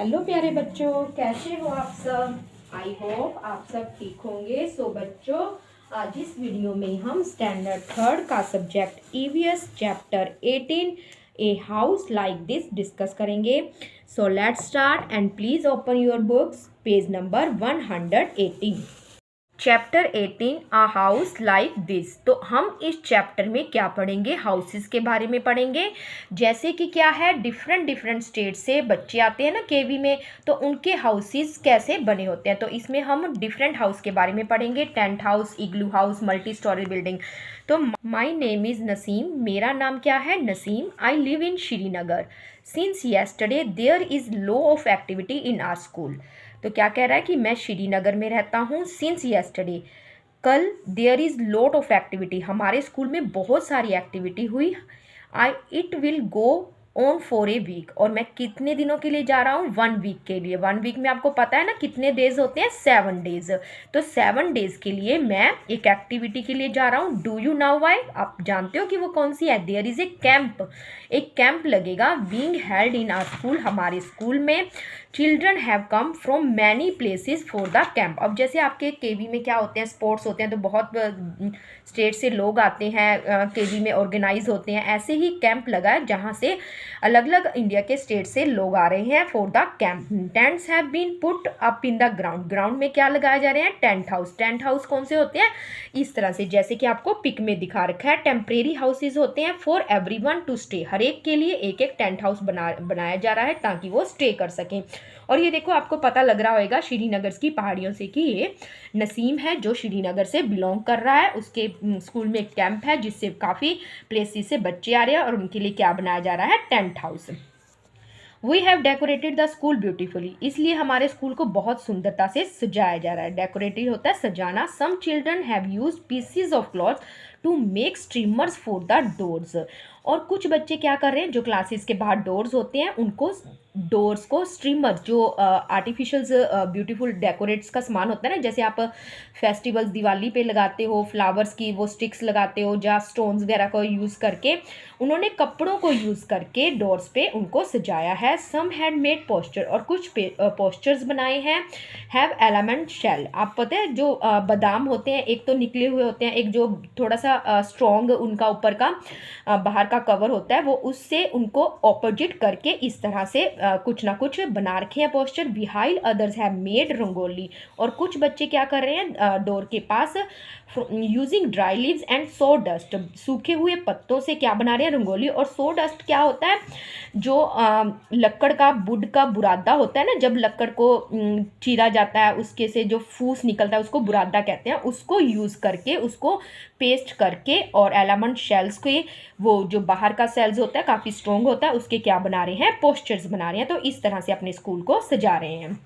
Hello प्यारे बच्चों, कैसे हो आप सब। आई होप आप सब ठीक होंगे। सो बच्चों, आज इस वीडियो में हम स्टैंडर्ड थर्ड का subject EVS chapter 18 a house like this discuss करेंगे। So let's start and please open your books, page number 118। Chapter 18 a house like this. तो हम इस चैप्टर में क्या पढ़ेंगे, हाउसेस के बारे में पढ़ेंगे। जैसे कि क्या है, डिफरेंट डिफरेंट स्टेट से बच्चे आते हैं ना केवी में, तो उनके हाउसेस कैसे बने होते हैं। तो इसमें हम डिफरेंट हाउस के बारे में पढ़ेंगे, tent house, igloo house, multi storey building. तो माई नेम इज़ नसीम, मेरा नाम क्या है, Naseem. I live in Srinagar. Since yesterday there is lot of activity in our school. तो क्या कह रहा है कि मैं श्रीनगर में रहता हूँ। सिंस येस्टरडे, कल, there is lot of activity, हमारे स्कूल में बहुत सारी एक्टिविटी हुई। I it will go on for a week, और मैं कितने दिनों के लिए जा रहा हूँ, 1 वीक के लिए। 1 वीक में आपको पता है ना कितने डेज होते हैं, 7 डेज। तो 7 डेज के लिए मैं एक एक्टिविटी के लिए जा रहा हूँ। डू यू नाउ वाई, आप जानते हो कि वो कौन सी है। देयर इज़ ए कैंप, एक कैंप लगेगा, being held in our school, हमारे स्कूल में। Children have come from many places for the camp. अब जैसे आपके केवी में क्या होते हैं, स्पोर्ट्स होते हैं, तो बहुत स्टेट से लोग आते हैं, केवी में ऑर्गेनाइज होते हैं। ऐसे ही कैंप लगा है जहाँ से अलग अलग इंडिया के स्टेट से लोग आ रहे हैं for the camp. Tents have been put up in the ground, ground में क्या लगाए जा रहे हैं, टेंट हाउस। टेंट हाउस कौन से होते हैं, इस तरह से जैसे कि आपको पिक में दिखा रखा है। टेम्परेरी हाउसेज होते हैं फॉर एवरीवन टू स्टे, हर एक के लिए एक एक टेंट हाउस बनाया जा रहा है ताकि वो स्टे कर सकें। और ये देखो, आपको पता लग रहा होगा श्रीनगर की पहाड़ियों से कि ये नसीम है जो श्रीनगर से बिलोंग कर रहा है। उसके स्कूल में एक कैंप है जिससे काफ़ी प्लेसेस से बच्चे आ रहे हैं और उनके लिए क्या बनाया जा रहा है, tent house. We have decorated the school beautifully, इसलिए हमारे स्कूल को बहुत सुंदरता से सजाया जा रहा है। डेकोरेटेड होता है सजाना। Some children have used pieces of cloth to make streamers for the doors. और कुछ बच्चे क्या कर रहे हैं, जो क्लासेस के बाहर डोर्स होते हैं उनको, डोर्स को स्ट्रीमर, जो आर्टिफिशियल ब्यूटीफुल डेकोरेट्स का सामान होता है ना, जैसे आप फेस्टिवल्स दिवाली पे लगाते हो, फ्लावर्स की वो स्टिक्स लगाते हो, या स्टोन्स वगैरह को यूज़ करके, उन्होंने कपड़ों को यूज़ करके डोर्स पे उनको सजाया है। सम हैड मेड पोस्टर, और कुछ पोस्टर्स बनाए हैं। हैव एलिमेंट शेल, आप पता है जो बादाम होते हैं, एक तो निकले हुए होते हैं, एक जो थोड़ा सा स्ट्रॉन्ग उनका ऊपर का बाहर का कवर होता है, वो उससे उनको ऑपोजिट करके इस तरह से कुछ ना कुछ बना रखे हैं poster. Behind others have made rangoli, और कुछ बच्चे क्या कर रहे हैं, डोर के पास using dry leaves and sawdust, सूखे हुए पत्तों से क्या बना रहे हैं, रंगोली। और सो डस्ट क्या होता है, जो लक्कड़ का, वुड का बुरादा होता है ना, जब लक्कड़ को चीरा जाता है उसके से जो फूस निकलता है उसको बुरादा कहते हैं, उसको यूज़ करके, उसको पेस्ट करके, और एलामंड शेल्स के, वो जो बाहर का सेल्स होता है काफ़ी स्ट्रॉन्ग होता है, उसके क्या बना रहे हैं, पोस्चर्स बना रहे हैं। तो इस तरह से अपने स्कूल को सजा रहे हैं।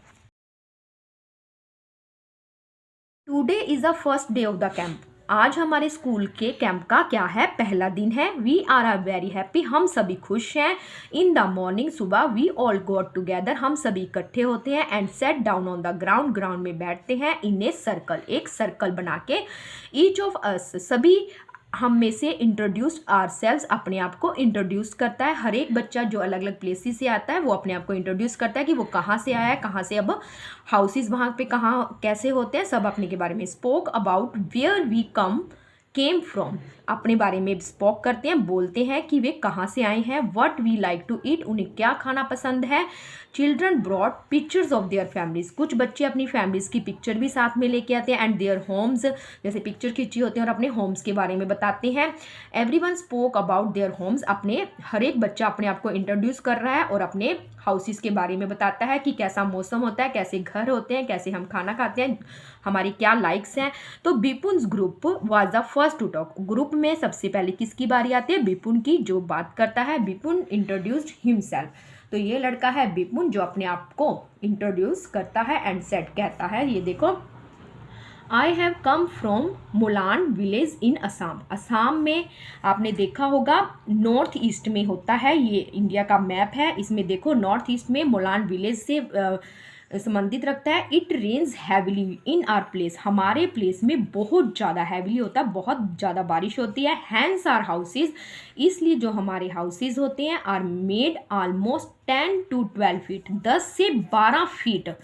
Today is the first day of the camp, आज हमारे स्कूल के कैंप का क्या है, पहला दिन है। वी आर वेरी हैप्पी, हम सभी खुश हैं। इन द मॉर्निंग, सुबह, वी ऑल गॉट टुगेदर, हम सभी इकट्ठे होते हैं। And set down on the ground, ground में बैठते हैं। इन ए सर्कल, एक सर्कल बना के। ईच ऑफ अस, सभी हम में से, इंट्रोड्यूस आरसेल्व्स, अपने आप को इंट्रोड्यूस करता है। हर एक बच्चा जो अलग अलग प्लेसेस से आता है वो अपने आप को इंट्रोड्यूस करता है कि वो कहाँ से आया है, कहाँ से, अब हाउसेस वहाँ पे कहाँ कैसे होते हैं, सब अपने के बारे में। Spoke about where we came from, अपने बारे में स्पोक करते हैं, बोलते हैं कि वे कहाँ से आए हैं। What we like to eat, उन्हें क्या खाना पसंद है। Children brought pictures of their families, कुछ बच्चे अपनी फैमिलीज की पिक्चर भी साथ में लेके आते हैं। एंड देयर होम्स, जैसे पिक्चर खींची होती है और अपने होम्स के बारे में बताते हैं। Everyone spoke about their homes, अपने, हर एक बच्चा अपने आप को इंट्रोड्यूस कर रहा है और अपने हाउसेस के बारे में बताता है कि कैसा मौसम होता है, कैसे घर होते हैं, कैसे हम खाना खाते हैं, हमारी क्या लाइक्स हैं। तो Bipun's group was the first to talk, group में सबसे पहले किसकी बारी आती है, बिपुन की, जो बात करता है। बिपुन इंट्रोड्यूस्ड हिमसेल्फ, तो ये लड़का है बिपुन जो अपने आप को इंट्रोड्यूस करता है। एंड सेट, कहता है, ये देखो, I have come from Molan village in Assam, Assam में आपने देखा होगा नॉर्थ ईस्ट में होता है, ये इंडिया का मैप है, इसमें देखो नॉर्थ ईस्ट में मोलान विलेज से संबंधित रखता है। It rains heavily in our place, हमारे प्लेस में बहुत ज़्यादा हैविली होता है, बहुत ज़्यादा बारिश होती है। हैंस आर हाउसेज, इसलिए जो हमारे हाउसेज होते हैं are made almost 10 to 12 feet, 10 से 12 फीट,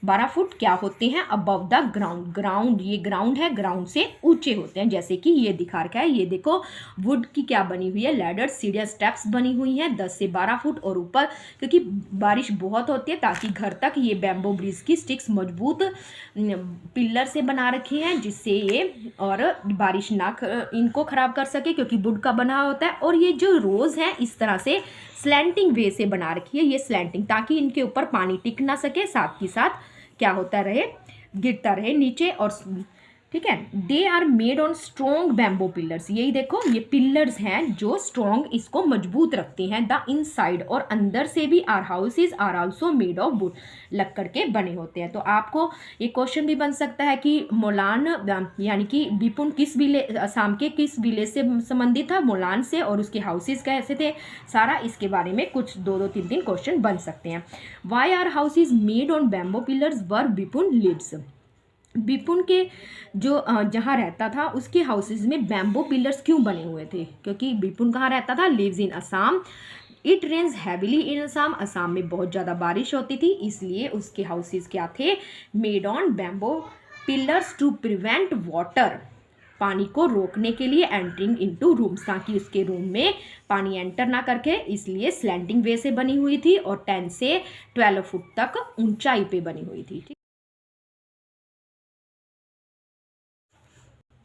12 फुट क्या होते हैं अबव द ग्राउंड। ग्राउंड, ये ग्राउंड है, ग्राउंड से ऊंचे होते हैं, जैसे कि ये दिखा रखा है। ये देखो वुड की क्या बनी हुई है, लैडर, सीढ़ियाँ, स्टेप्स बनी हुई हैं 10 से 12 फुट। और ऊपर क्योंकि बारिश बहुत होती है, ताकि घर तक ये बैम्बो ब्रिज की स्टिक्स मजबूत पिलर से बना रखी हैं, जिससे ये और बारिश ना इनको ख़राब कर सके, क्योंकि वुड का बना होता है। और ये जो रोज़ हैं इस तरह से स्लैंटिंग वे से बना रखी है, ये स्लैंटिंग, ताकि इनके ऊपर पानी टिक ना सके, साथ ही साथ क्या होता रहे, गिरता रहे नीचे। और ठीक है, they are made on strong bamboo pillars, यही देखो ये पिलर्स हैं जो स्ट्रॉन्ग, इसको मजबूत रखते हैं। द इनसाइड, और अंदर से भी our houses are also made of wood, लक्कड़ के बने होते हैं। तो आपको ये क्वेश्चन भी बन सकता है कि मोलान यानी कि विपुन किस विलेज, असम के किस विलेज से संबंधित था, मोलान से, और उसके हाउसेज कैसे थे, सारा इसके बारे में कुछ 2-2, 3-3 क्वेश्चन बन सकते हैं। Why are houses made on bamboo pillars where Vipun lives, Vipun के जो जहाँ रहता था उसके हाउसेज में बैम्बो पिलर्स क्यों बने हुए थे, क्योंकि विपुन कहाँ रहता था, lives in Assam. It rains heavily in Assam, Assam में बहुत ज़्यादा बारिश होती थी, इसलिए उसके हाउसेज क्या थे, made on bamboo pillars to prevent water, पानी को रोकने के लिए, एंटरिंग इनटू रूम्स, ताकि उसके रूम में पानी एंटर ना करके, इसलिए स्लैंटिंग वे से बनी हुई थी और 10 से 12 फुट तक ऊंचाई पे बनी हुई थी।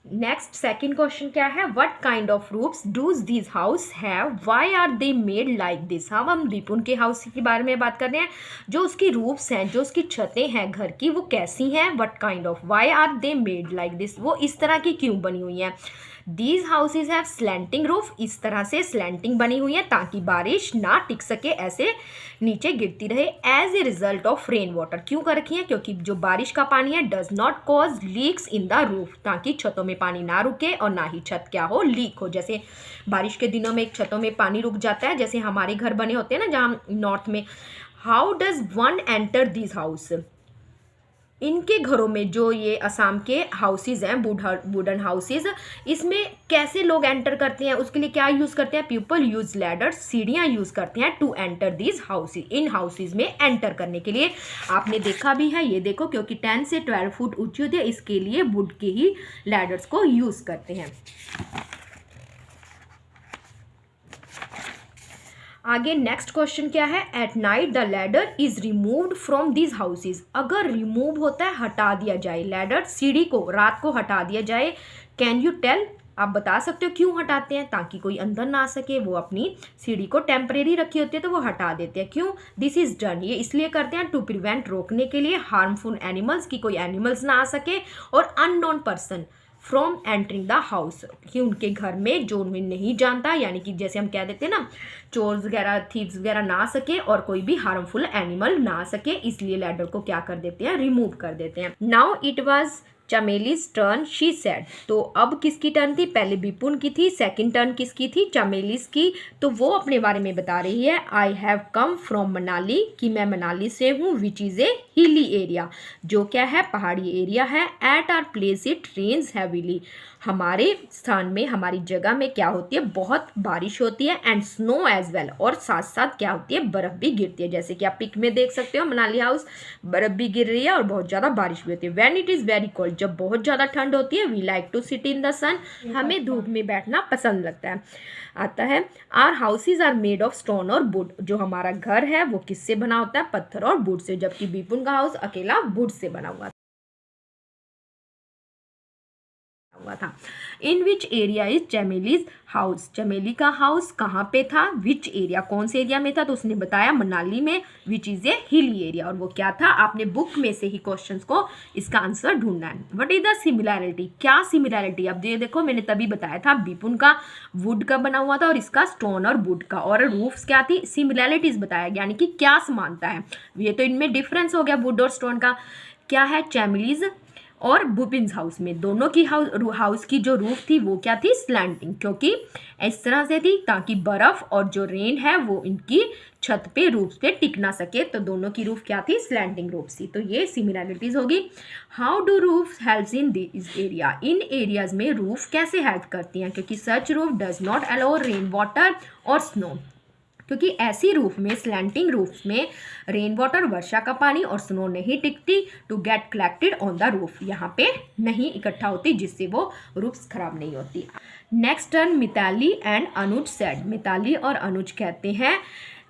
नेक्स्ट सेकंड क्वेश्चन क्या है, what kind of roofs does this house have, why are they made like this. हम विपुन के हाउस के बारे में बात कर रहे हैं, जो उसकी रूफ्स हैं, जो उसकी छतें हैं घर की, वो कैसी हैं, what kind of, why are they made like this, वो इस तरह की क्यों बनी हुई हैं। These houses have slanting roof, इस तरह से स्लैंटिंग बनी हुई है ताकि बारिश ना टिक सके, ऐसे नीचे गिरती रहे। As a result of rain water, क्यों कर रखी है, क्योंकि जो बारिश का पानी है does not cause leaks in the roof, ताकि छतों में पानी ना रुके और ना ही छत क्या हो, लीक हो। जैसे बारिश के दिनों में छतों में पानी रुक जाता है, जैसे हमारे घर बने होते हैं ना जहाँ नॉर्थ में। How does one enter this house, इनके घरों में, जो ये असम के हाउसेज हैं, वुडन हाउसेज, इसमें कैसे लोग एंटर करते हैं, उसके लिए क्या यूज़ करते हैं, पीपल यूज लैडर्स, सीढ़ियाँ यूज़ करते हैं टू एंटर दिस हाउसेज, इन हाउसेज में एंटर करने के लिए। आपने देखा भी है, ये देखो, क्योंकि 10 से 12 फुट ऊंची होती है, इसके लिए वुड के ही लैडर्स को यूज़ करते हैं। आगे नेक्स्ट क्वेश्चन क्या है, at night the ladder is removed from this houses, अगर रिमूव होता है, हटा दिया जाए, लैडर सीढ़ी को रात को हटा दिया जाए, कैन यू टेल, आप बता सकते हो क्यों हटाते हैं, ताकि कोई अंदर ना आ सके, वो अपनी सीढ़ी को टेम्परेरी रखी होती है तो वो हटा देते हैं। क्यों, दिस इज डन, ये इसलिए करते हैं टू प्रिवेंट, रोकने के लिए, हार्मफुल एनिमल्स, की कोई एनिमल्स ना आ सके, और unknown person from entering the house, कि उनके घर में जो उन्हें नहीं जानता, यानी कि जैसे हम कह देते हैं ना, चोर वगैरह, थीव्स वगैरह ना आ सके, और कोई भी हार्मफुल एनिमल ना आ सके, इसलिए लैडर को क्या कर देते हैं, रिमूव कर देते हैं। Now it was Chameli's turn, she said, तो अब किसकी टर्न थी, पहले विपुन की थी, सेकंड टर्न किसकी थी, चमेलीज की। तो वो अपने बारे में बता रही है, आई हैव कम फ्रॉम मनाली, कि मैं मनाली से हूँ, which is a hilly area, जो क्या है, पहाड़ी एरिया है। At our place it rains heavily, हमारे स्थान में, हमारी जगह में क्या होती है, बहुत बारिश होती है, एंड स्नो एज वेल, और साथ साथ क्या होती है, बर्फ़ भी गिरती है, जैसे कि आप पिक में देख सकते हो, मनाली हाउस, बर्फ़ भी गिर रही है और बहुत ज़्यादा बारिश भी होती है। When it is very cold, जब बहुत ज़्यादा ठंड होती है, we like to sit in the sun, हमें धूप में बैठना पसंद लगता है। आता है, our houses are made of stone और वुड, जो हमारा घर है वो किससे बना होता है, पत्थर और वुड से, जबकि विपुन का हाउस अकेला वुड से बना हुआ था। इन विच एरिया इज चमेलीज हाउस, चमेली का हाउस कहाँ पे था, विच एरिया, कौन से एरिया में था, तो उसने बताया मनाली में, which is a hilly area, और वो क्या था, आपने बुक में से ही क्वेश्चंस को इसका आंसर ढूंढना है। व्हाट इज द सिमिलैरिटी, क्या सिमिलैरिटी, अब ये देखो मैंने तभी बताया था, विपुन का वुड का बना हुआ था और इसका स्टोन और वुड का, और रूफ्स क्या थी, सिमिलैरिटीज बताया, यानी कि क्या समानता है, ये तो इनमें डिफरेंस हो गया वुड और स्टोन का। क्या है, चमेलीज और बुबिन्स हाउस में, दोनों की हाउस की जो रूफ थी वो क्या थी, स्लैंटिंग, क्योंकि इस तरह से थी ताकि बर्फ और जो रेन है वो इनकी छत पे रूफ पे टिक ना सके, तो दोनों की रूफ क्या थी, स्लैंटिंग रूफ थी। तो ये सिमिलैरिटीज होगी। How do roof helps in this area, in areas में रूफ कैसे हेल्प करती हैं, क्योंकि such roof does not allow rain water और स्नो, क्योंकि ऐसी रूफ में, स्लैंटिंग रूफ में रेन वाटर, वर्षा का पानी और स्नो नहीं टिकती to get collected on the roof, यहाँ पे नहीं इकट्ठा होती, जिससे वो रूफ्स खराब नहीं होती। Next turn Mitali and Anuj said, Mitali और अनुज कहते हैं,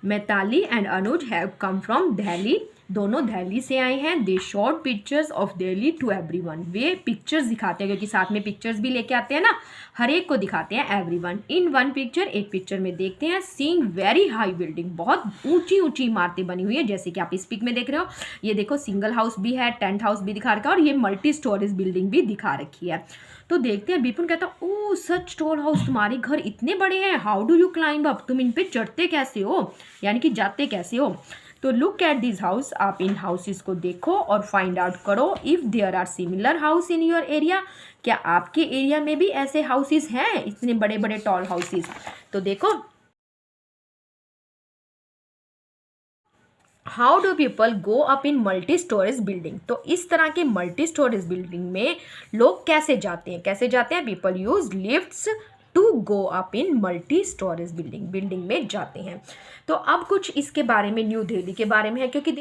Mitali and Anuj have come from Delhi, दोनों दिल्ली से आए हैं। They shot pictures of Delhi to everyone, वे पिक्चर्स दिखाते हैं, क्योंकि साथ में पिक्चर्स भी लेके आते हैं ना, हर एक को दिखाते हैं एवरीवन। इन वन पिक्चर, एक पिक्चर में देखते हैं, सीइंग वेरी हाई बिल्डिंग, बहुत ऊंची ऊंची इमारतें बनी हुई है, जैसे कि आप इस पिक में देख रहे हो। ये देखो सिंगल हाउस भी है, टेंट हाउस भी दिखा रखा है, और ये मल्टी स्टोरेज बिल्डिंग भी दिखा रखी है। तो देखते हैं, विपुल कहता है, ओ सच टॉल हाउस, तुम्हारे घर इतने बड़े हैं, how do you climb up, तुम इन पे चढ़ते कैसे हो, यानी कि जाते कैसे हो। तो लुक एट दिस हाउस, आप इन हाउसेस को देखो और फाइंड आउट करो if there are similar house in your area, क्या आपके एरिया में भी ऐसे हाउसेस हैं, इतने बड़े बड़े टॉल हाउसेस। तो देखो, how do people go up in multi storage building, तो इस तरह के मल्टी स्टोरेज बिल्डिंग में लोग कैसे जाते हैं, कैसे जाते हैं, people use lifts to go up in multi storage building में जाते हैं। तो अब कुछ इसके बारे में, न्यू दिल्ली के बारे में है, क्योंकि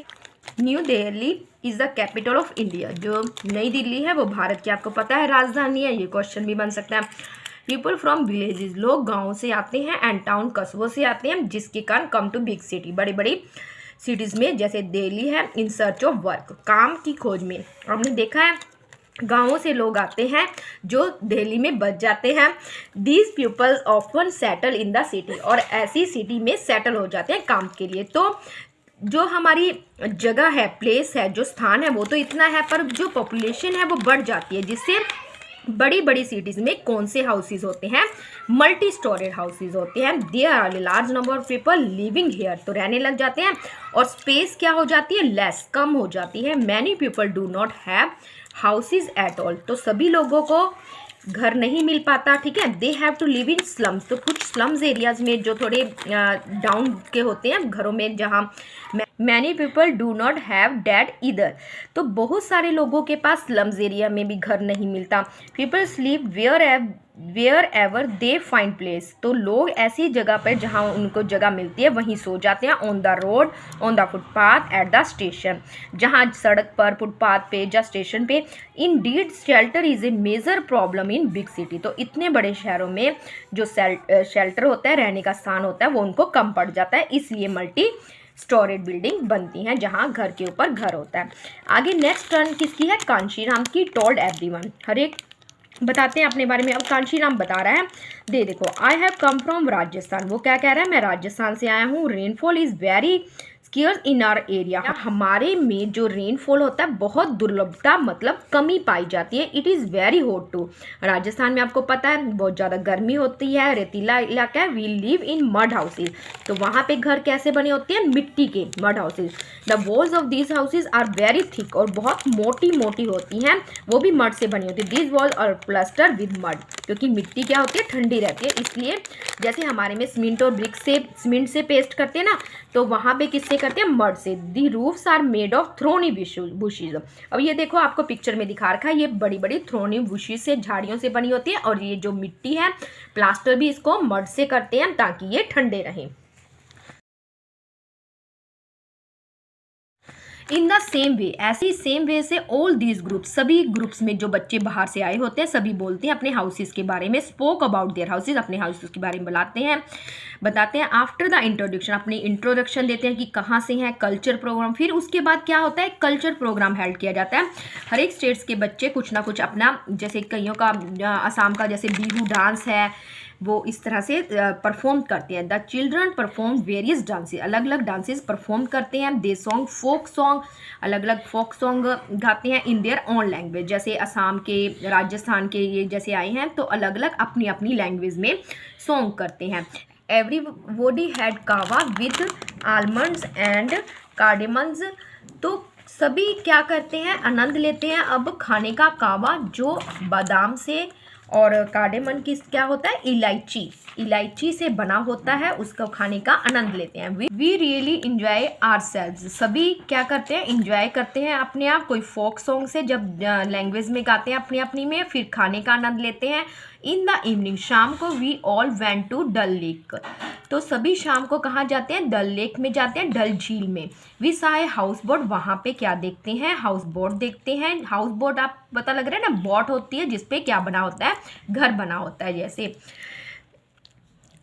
new Delhi is the capital of India, जो नई दिल्ली है वो भारत की, आपको पता है, राजधानी है, ये क्वेश्चन भी बन सकता है। पीपल फ्रॉम विलेजेस, लोग गाँव से आते हैं, एंड टाउन, कस्बों से आते हैं, जिसके कारण कम टू बिग सिटी, बड़ी बड़ी सिटीज़ में, जैसे दिल्ली है, इन सर्च ऑफ वर्क, काम की खोज में। हमने देखा है गाँवों से लोग आते हैं जो दिल्ली में बस जाते हैं। These peoples often settle in the city, और ऐसी सिटी में सेटल हो जाते हैं काम के लिए। तो जो हमारी जगह है, प्लेस है, जो स्थान है वो तो इतना है, पर जो पॉपुलेशन है वो बढ़ जाती है, जिससे बड़ी बड़ी सिटीज़ में कौन से हाउसेस होते हैं, मल्टी स्टोरेड हाउसेस होते हैं। There are large number of people living here, तो रहने लग जाते हैं, और स्पेस क्या हो जाती है, लेस, कम हो जाती है। Many people do not have houses at all, तो सभी लोगों को घर नहीं मिल पाता, ठीक है। They have to live in slums, तो कुछ स्लम्स एरियाज में जो थोड़े डाउन के होते हैं घरों में, जहाँ many people do not have that इधर, तो बहुत सारे लोगों के पास स्लम्स एरिया में भी घर नहीं मिलता। People sleep wherever they find place, तो लोग ऐसी जगह पर जहाँ उनको जगह मिलती है वहीं सो जाते हैं। On the road, on the footpath, at the station, जहाँ सड़क पर, फुटपाथ पे या स्टेशन पे। Indeed shelter is a major problem in big city, तो इतने बड़े शहरों में जो शेल्टर होता है, रहने का स्थान होता है, वो उनको कम पड़ जाता है, इसलिए मल्टी स्टोरेड बिल्डिंग बनती हैं जहाँ घर के ऊपर घर होता है। आगे नेक्स्ट टर्न किसकी है, कांशीराम की। टोल्ड एवरीवन, हर एक बताते हैं अपने बारे में। अब कांशीराम बता रहा है, देखो, I have come from Rajasthan, वो क्या कह रहा है, मैं राजस्थान से आया हूँ। Rainfall is very scarce in our area, हमारे में जो रेनफॉल होता है बहुत दुर्लभता, मतलब कमी पाई जाती है। It is very hot too, Rajasthan में आपको पता है बहुत ज़्यादा गर्मी होती है, रेतीला इलाका है। We live in mud houses, तो वहाँ पे घर कैसे बने होते हैं, मिट्टी के mud houses. The walls of these houses are very thick, और बहुत मोटी मोटी होती हैं, वो भी मड से बनी होती है। These walls are plaster with mud, क्योंकि मिट्टी क्या होती है, ठंडी रहती है, इसलिए जैसे हमारे में सीमेंट और ब्रिक से, सीमेंट से पेस्ट करते हैं ना, तो वहाँ पे किससे करते हैं, मड से। The roofs are made of thorny bushes, अब ये देखो आपको पिक्चर में दिखा रखा है, ये बड़ी बड़ी थ्रोनी बुशीज से, झाड़ियों से बनी होती है, और ये जो मिट्टी है, प्लास्टर भी इसको मड से करते हैं ताकि ये ठंडे रहें। इन द सेम वे, ऐसी सेम वे से ऑल दीज ग्रुप्स, सभी ग्रुप्स में जो बच्चे बाहर से आए होते हैं, सभी बोलते हैं अपने हाउसेस के बारे में। स्पोक अबाउट देयर हाउसेस, अपने हाउसेस के बारे में बताते हैं। आफ्टर द इंट्रोडक्शन, अपनी इंट्रोडक्शन देते हैं कि कहाँ से हैं। कल्चर प्रोग्राम, फिर उसके बाद क्या होता है, कल्चर प्रोग्राम हेल्ड किया जाता है। हर एक स्टेट्स के बच्चे कुछ ना कुछ अपना, जैसे कईयों का असम का जैसे बिहू डांस है, वो इस तरह से परफॉर्म करते हैं। The children perform various dances, अलग अलग डांसेस परफॉर्म करते हैं। दे सॉन्ग फोक सॉन्ग, अलग अलग फोक सॉन्ग गाते हैं इन देयर ओन लैंग्वेज, जैसे असम के, राजस्थान के ये जैसे आए हैं तो अलग अलग अपनी अपनी लैंग्वेज में सॉन्ग करते हैं। एवरीबॉडी हैड कावा विद आलमंड्स एंड कार्डेमन्स, तो सभी क्या करते हैं, आनंद लेते हैं अब खाने का कावा जो बादाम से और कार्डेमन की क्या होता है, इलायची से बना होता है, उसको खाने का आनंद लेते हैं। वी रियली इंजॉय आवरसेल्व्स, सभी क्या करते हैं, इंजॉय करते हैं अपने आप। कोई फोक सॉन्ग से जब लैंग्वेज में गाते हैं अपनी अपनी में, फिर खाने का आनंद लेते हैं। इन द इवनिंग, शाम को we all went to Dal lake, तो सभी शाम को कहाँ जाते हैं, डल लेक में जाते हैं, डल झील में। वी साए हाउस बोट, वहाँ पे क्या देखते हैं, हाउस बोट देखते हैं। हाउस बोट आप पता लग रहा है ना, बोट होती है जिसपे क्या बना होता है, घर बना होता है। जैसे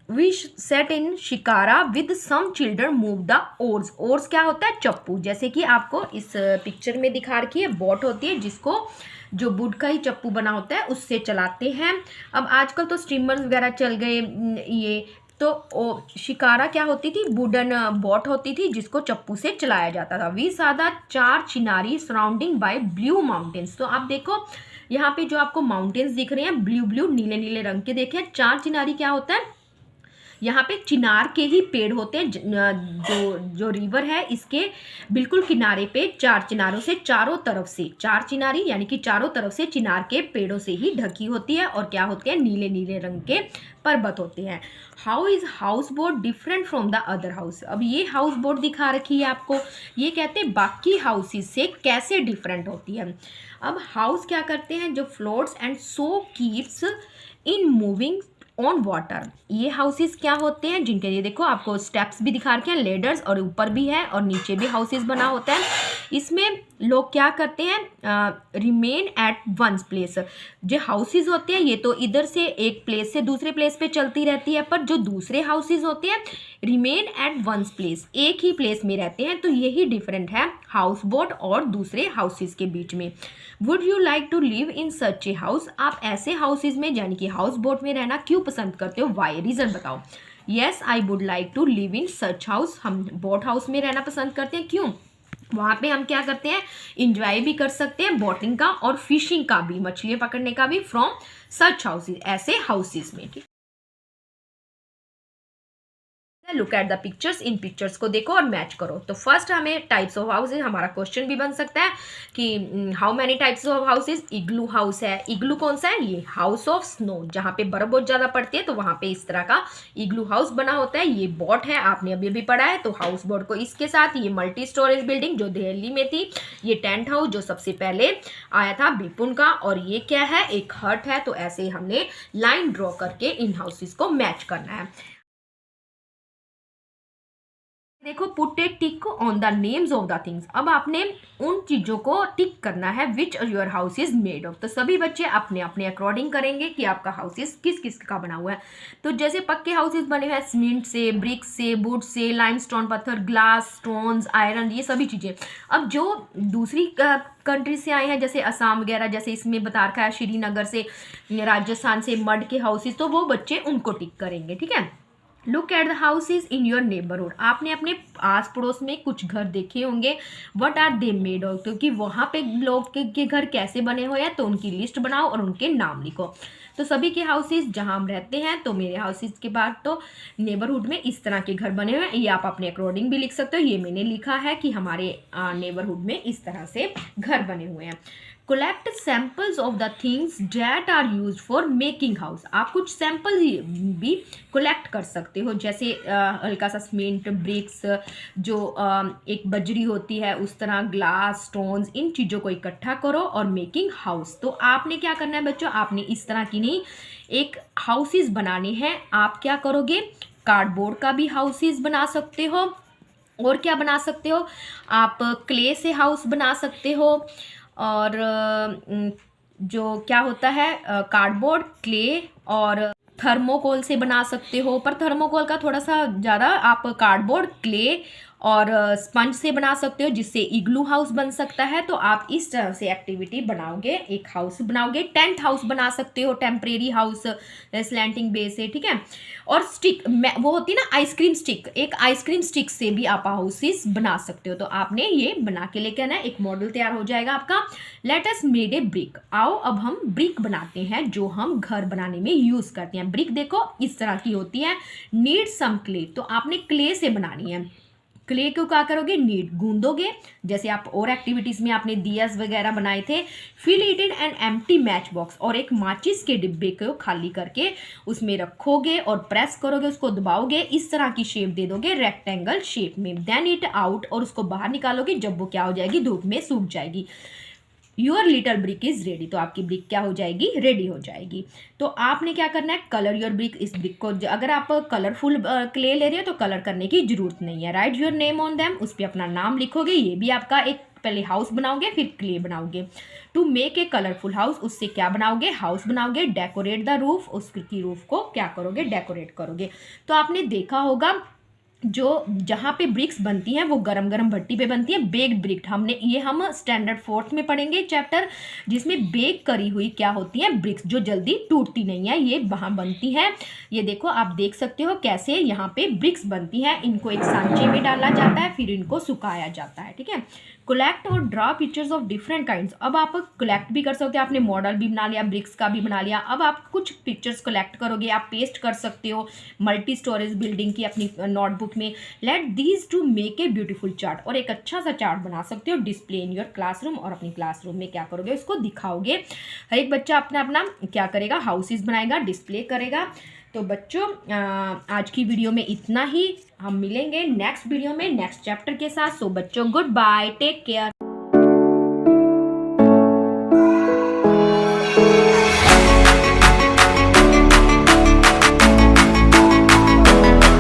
we sat in shikara with some children move the oars, oars क्या होता है, चप्पू। जैसे कि आपको इस पिक्चर में दिखा रखी है, बोट होती है जिसको जो वुड का ही चप्पू बना होता है उससे चलाते हैं। अब आजकल तो स्टीमर्स वगैरह चल गए, ये तो शिकारा क्या होती थी, वुडन बोट होती थी जिसको चप्पू से चलाया जाता था। वी सादा 4 चिनारी सराउंडिंग बाय ब्लू माउंटेन्स, तो आप देखो यहाँ पे जो आपको माउंटेन्स दिख रहे हैं ब्लू ब्लू नीले नीले रंग के, देखें 4 चिनारी क्या होता है, यहाँ पे चिनार के ही पेड़ होते हैं। जो रिवर है इसके बिल्कुल किनारे पे 4 चिनारों से चारों तरफ से 4 चिनारी यानी कि चारों तरफ से चिनार के पेड़ों से ही ढकी होती है, और क्या होते हैं, नीले नीले रंग के पर्वत होते हैं। How is house boat different from the other house, अब ये हाउस बोट दिखा रखी है आपको, ये कहते हैं बाकी हाउसेज से कैसे डिफरेंट होती है। अब हाउस क्या करते हैं, जो floats and so keeps in moving on water, ये हाउसेस क्या होते हैं जिनके लिए देखो आपको स्टेप्स भी दिखा रखे हैं, लेडर्स, और ऊपर भी है और नीचे भी हाउसेस बना होता है। इसमें लोग क्या करते हैं, रिमेन एट वंस प्लेस, जो हाउसेस होते हैं ये तो इधर से एक प्लेस से दूसरे प्लेस पे चलती रहती है, पर जो दूसरे हाउसेस होते हैं रिमेन एट वंस प्लेस, एक ही प्लेस में रहते हैं। तो यही डिफरेंट है हाउस बोट और दूसरे हाउसेस के बीच में। Would you like to live in such a house, आप ऐसे हाउसेज में यानी कि हाउस बोट में रहना क्यों पसंद करते हो, वाई, रीजन बताओ। Yes I would like to live in such house, हम बोट हाउस में रहना पसंद करते हैं, क्यों, वहाँ पे हम क्या करते हैं, इंजॉय भी कर सकते हैं बोटिंग का और फिशिंग का भी, मछलियाँ पकड़ने का भी, फ्रॉम सच हाउसेज, ऐसे हाउसेज में। ठीक, look at the pictures, in pictures को देखो और मैच करो। तो फर्स्ट हमें टाइप्स ऑफ हाउसेज, हमारा क्वेश्चन भी बन सकता है कि how many types of houses, igloo house है, इग्लू कौन सा है, ये हाउस ऑफ स्नो, जहाँ पे बर्फ बहुत ज़्यादा पड़ती है तो वहाँ पे इस तरह का इग्लू हाउस बना होता है। ये बोट है, आपने अभी अभी पढ़ा है, तो हाउस बोट को इसके साथ, ये मल्टी स्टोरेज बिल्डिंग जो दिल्ली में थी, ये टेंट हाउस जो सबसे पहले आया था बिपुन का, और ये क्या है, एक हट है। तो ऐसे हमने लाइन ड्रॉ करके इन हाउसेज को मैच करना है। देखो put A tick on the names of the things, अब आपने उन चीज़ों को टिक करना है which your house is made of. तो सभी बच्चे अपने अपने अकॉर्डिंग करेंगे कि आपका हाउसेस किस किस का बना हुआ है। तो जैसे पक्के हाउसेस बने हुए हैं सीमेंट से, ब्रिक से, वुड से, लाइमस्टोन पत्थर, ग्लास, स्टोन्स, आयरन, ये सभी चीज़ें। अब जो दूसरी कंट्री से आए हैं जैसे असम वगैरह, जैसे इसमें बता रखा है श्रीनगर से, राजस्थान से मड के हाउसेस, तो वो बच्चे उनको टिक करेंगे। ठीक है, look at the houses in your neighbourhood, आपने अपने आस पड़ोस में कुछ घर देखे होंगे, what are they made of, क्योंकि वहाँ पे लोग के घर कैसे बने हुए हैं, तो उनकी लिस्ट बनाओ और उनके नाम लिखो। तो सभी के हाउसेज जहाँ हम रहते हैं, तो मेरे हाउसेज के बाद तो नेबरहुड में इस तरह के घर बने हुए हैं, ये आप अपने अकॉर्डिंग भी लिख सकते हो। ये मैंने लिखा है कि हमारे नेबरहुड में इस तरह से घर बने हुए हैं। Collect samples of the things that are use for making house, आप कुछ सैम्पल भी कलेक्ट कर सकते हो, जैसे हल्का सा सीमेंट, ब्रिक्स, जो एक बजरी होती है उस तरह, ग्लास, स्टोन्स, इन चीज़ों को इकट्ठा करो और मेकिंग हाउस। तो आपने क्या करना है बच्चों, आपने इस तरह की नहीं एक हाउसेस बनाने हैं। आप क्या करोगे, कार्डबोर्ड का भी हाउसेस बना सकते हो, और क्या बना सकते हो आप, क्ले से हाउस बना सकते हो, और जो क्या होता है कार्डबोर्ड, क्ले और थर्मोकोल से बना सकते हो, पर थर्मोकोल का थोड़ा सा ज़्यादा, आप कार्डबोर्ड, क्ले और स्पंज से बना सकते हो, जिससे इग्लू हाउस बन सकता है। तो आप इस तरह से एक्टिविटी बनाओगे, एक हाउस बनाओगे। टेंट हाउस बना सकते हो, टेम्परेरी हाउस स्लैंटिंग बेस है, ठीक है। और स्टिक, वो होती है ना आइसक्रीम स्टिक, एक आइसक्रीम स्टिक से भी आप हाउसेस बना सकते हो। तो आपने ये बना के लेके आना है, एक मॉडल तैयार हो जाएगा आपका। Let us made a brick, आओ अब हम ब्रिक बनाते हैं जो हम घर बनाने में यूज़ करते हैं। ब्रिक देखो इस तरह की होती है। नीड सम क्ले, तो आपने क्ले से बनानी है। क्ले को क्या करोगे, नीड गूंदोगे, जैसे आप और एक्टिविटीज़ में आपने दियास वगैरह बनाए थे। Fill it in an empty match box, और एक माचिस के डिब्बे को खाली करके उसमें रखोगे और प्रेस करोगे, उसको दबाओगे, इस तरह की शेप दे दोगे रेक्टेंगल शेप में। देन इट आउट, और उसको बाहर निकालोगे जब वो क्या हो जाएगी, धूप में सूख जाएगी। Your little brick is ready, तो आपकी ब्रिक क्या हो जाएगी, रेडी हो जाएगी। तो आपने क्या करना है, कलर योर ब्रिक, इस ब्रिक को अगर आप कलरफुल क्ले ले रहे हो तो कलर करने की जरूरत नहीं है। Right your name on them, उस पर अपना नाम लिखोगे, ये भी आपका एक, पहले हाउस बनाओगे फिर क्ले बनाओगे। To make a colourful house, उससे क्या बनाओगे, हाउस बनाओगे। डेकोरेट द रूफ, उसकी रूफ को क्या करोगे, डेकोरेट करोगे। तो आपने देखा होगा जो जहाँ पे ब्रिक्स बनती हैं वो गरम गरम भट्टी पे बनती है, बेक्ड ब्रिक। हम स्टैंडर्ड 4th में पढ़ेंगे चैप्टर, जिसमें बेक करी हुई क्या होती है, ब्रिक्स, जो जल्दी टूटती नहीं है, ये वहाँ बनती है। ये देखो आप देख सकते हो कैसे यहाँ पे ब्रिक्स बनती हैं। इनको एक सांचे में डाला जाता है, फिर इनको सुखाया जाता है। ठीक है, कलेक्ट और draw pictures of different kinds. अब आप कलेक्ट भी कर सकते हो, आपने मॉडल भी बना लिया, ब्रिक्स का भी बना लिया, अब आप कुछ पिक्चर्स कलेक्ट करोगे, आप पेस्ट कर सकते हो मल्टी स्टोरेज बिल्डिंग की अपनी नोटबुक में। Let these two make a beautiful chart, और एक अच्छा सा चार्ट बना सकते हो, डिस्प्ले इन योर क्लासरूम, और अपनी क्लासरूम में क्या करोगे, उसको दिखाओगे। हर एक बच्चा अपना अपना क्या करेगा, हाउसेस बनाएगा, डिस्प्ले करेगा। तो बच्चों आज की वीडियो में इतना ही, हम मिलेंगे नेक्स्ट वीडियो में नेक्स्ट चैप्टर के साथ। सो बच्चों गुड बाय, टेक केयर।